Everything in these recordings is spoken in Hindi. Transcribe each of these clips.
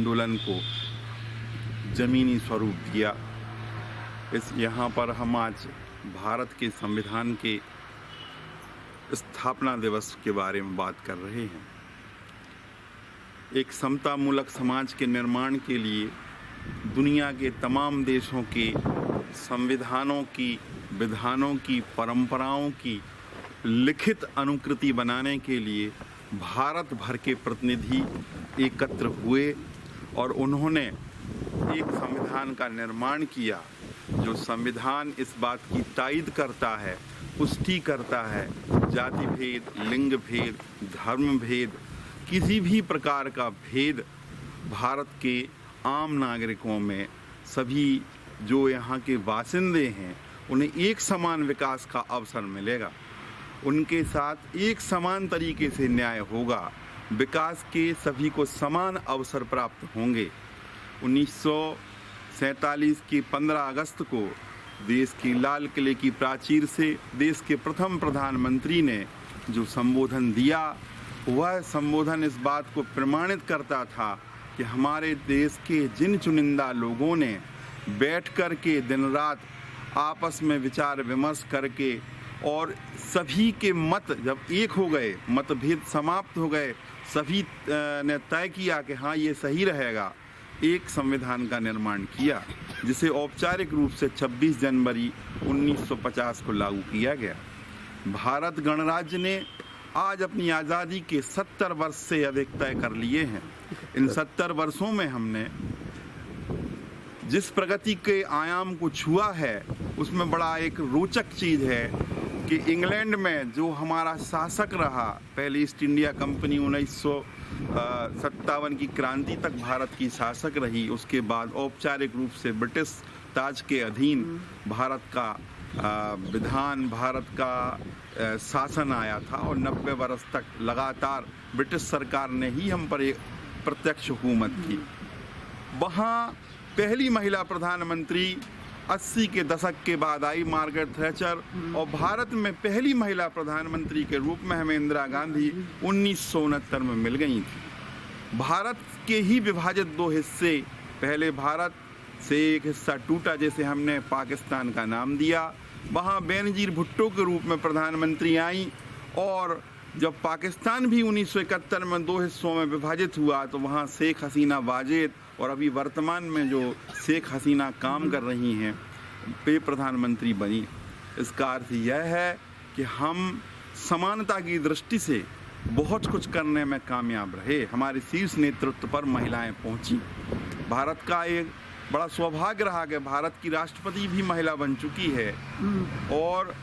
आंदोलन को ज़मीनी स्वरूप दिया। यहाँ पर हम आज भारत के संविधान के स्थापना दिवस के बारे में बात कर रहे हैं। एक समतामूलक समाज के निर्माण के लिए दुनिया के तमाम देशों के संविधानों की, विधानों की, परंपराओं की लिखित अनुकृति बनाने के लिए भारत भर के प्रतिनिधि एकत्र हुए और उन्होंने एक संविधान का निर्माण किया जो संविधान इस बात की तायद करता है, पुष्टि करता है, जाति भेद, लिंग भेद, धर्म भेद, किसी भी प्रकार का भेद भारत के आम नागरिकों में, सभी जो यहाँ के बासिंदे हैं उन्हें एक समान विकास का अवसर मिलेगा, उनके साथ एक समान तरीके से न्याय होगा, विकास के सभी को समान अवसर प्राप्त होंगे। 1947 की 15 अगस्त को देश की लाल किले की प्राचीर से देश के प्रथम प्रधानमंत्री ने जो संबोधन दिया, वह संबोधन इस बात को प्रमाणित करता था कि हमारे देश के जिन चुनिंदा लोगों ने बैठ कर के दिन रात आपस में विचार विमर्श करके और सभी के मत जब एक हो गए, मतभेद समाप्त हो गए, सभी ने तय किया कि हाँ ये सही रहेगा, एक संविधान का निर्माण किया जिसे औपचारिक रूप से 26 जनवरी 1950 को लागू किया गया। भारत गणराज्य ने आज अपनी आज़ादी के 70 वर्ष से अधिक तय कर लिए हैं। इन 70 वर्षों में हमने जिस प्रगति के आयाम को छुआ है उसमें बड़ा एक रोचक चीज़ है कि इंग्लैंड में जो हमारा शासक रहा, पहले ईस्ट इंडिया कंपनी 1957 की क्रांति तक भारत की शासक रही, उसके बाद औपचारिक रूप से ब्रिटिश ताज के अधीन भारत का विधान, भारत का शासन आया था और 90 वर्ष तक लगातार ब्रिटिश सरकार ने ही हम पर एक प्रत्यक्ष हुकूमत की। वहाँ पहली महिला प्रधानमंत्री 80 के दशक के बाद आई, मार्गरेट थैचर, और भारत में पहली महिला प्रधानमंत्री के रूप में हमें इंदिरा गांधी 1969 में मिल गई थी। भारत के ही विभाजित दो हिस्से, पहले भारत से एक हिस्सा टूटा जैसे हमने पाकिस्तान का नाम दिया, वहाँ बेनजीर भुट्टो के रूप में प्रधानमंत्री आई, और जब पाकिस्तान भी 1971 में दो हिस्सों में विभाजित हुआ तो वहाँ शेख हसीना वाजेद और अभी वर्तमान में जो शेख हसीना काम कर रही हैं वे प्रधानमंत्री बनी। इसका अर्थ यह है कि हम समानता की दृष्टि से बहुत कुछ करने में कामयाब रहे। हमारे शीर्ष नेतृत्व पर महिलाएं पहुंची। भारत का एक बड़ा सौभाग्य रहा कि भारत की राष्ट्रपति भी महिला बन चुकी है, और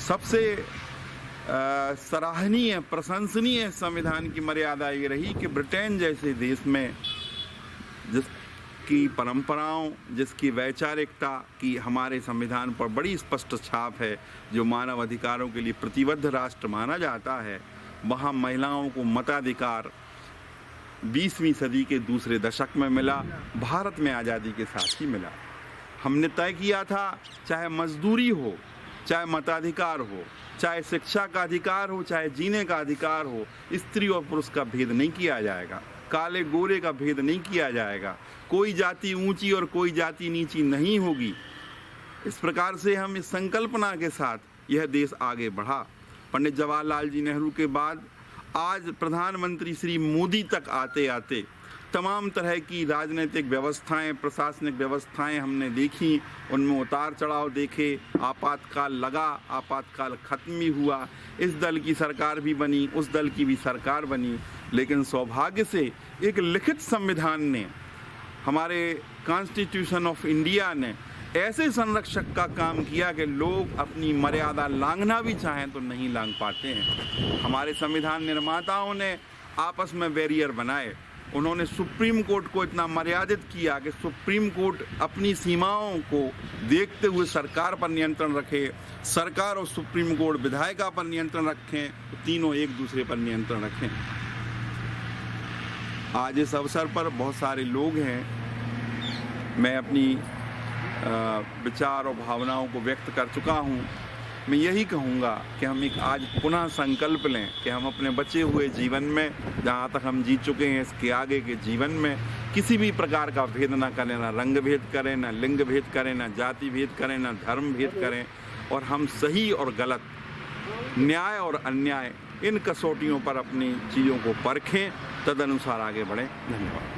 सबसे सराहनीय, प्रशंसनीय संविधान की मर्यादा ये रही कि ब्रिटेन जैसे देश में जिसकी परंपराओं, जिसकी वैचारिकता की हमारे संविधान पर बड़ी स्पष्ट छाप है, जो मानव अधिकारों के लिए प्रतिबद्ध राष्ट्र माना जाता है, वहाँ महिलाओं को मताधिकार 20वीं सदी के दूसरे दशक में मिला, भारत में आज़ादी के साथ ही मिला। हमने तय किया था चाहे मजदूरी हो, चाहे मताधिकार हो, चाहे शिक्षा का अधिकार हो, चाहे जीने का अधिकार हो, स्त्री और पुरुष का भेद नहीं किया जाएगा, काले गोरे का भेद नहीं किया जाएगा, कोई जाति ऊंची और कोई जाति नीची नहीं होगी। इस प्रकार से हम इस संकल्पना के साथ यह देश आगे बढ़ा। पंडित जवाहरलाल जी नेहरू के बाद आज प्रधानमंत्री श्री मोदी तक आते आते तमाम तरह की राजनीतिक व्यवस्थाएं, प्रशासनिक व्यवस्थाएं हमने देखी, उनमें उतार चढ़ाव देखे। आपातकाल लगा, आपातकाल खत्म भी हुआ, इस दल की सरकार भी बनी, उस दल की भी सरकार बनी, लेकिन सौभाग्य से एक लिखित संविधान ने, हमारे कॉन्स्टिट्यूशन ऑफ इंडिया ने ऐसे संरक्षक का काम किया कि लोग अपनी मर्यादा लांघना भी चाहें तो नहीं लांघ पाते हैं। हमारे संविधान निर्माताओं ने आपस में बैरियर बनाए। उन्होंने सुप्रीम कोर्ट को इतना मर्यादित किया कि सुप्रीम कोर्ट अपनी सीमाओं को देखते हुए सरकार पर नियंत्रण रखे, सरकार और सुप्रीम कोर्ट विधायिका पर नियंत्रण रखें, तीनों एक दूसरे पर नियंत्रण रखें। आज इस अवसर पर बहुत सारे लोग हैं, मैं अपनी विचार और भावनाओं को व्यक्त कर चुका हूँ। मैं यही कहूँगा कि हम एक आज पुनः संकल्प लें कि हम अपने बचे हुए जीवन में, जहाँ तक हम जी चुके हैं, इसके आगे के जीवन में किसी भी प्रकार का भेद ना करें, ना रंग भेद करें, ना लिंग भेद करें, ना जाति भेद करें, ना धर्म भेद करें, और हम सही और गलत, न्याय और अन्याय, इन कसौटियों पर अपनी चीज़ों को परखें, तदनुसार आगे बढ़ें। धन्यवाद।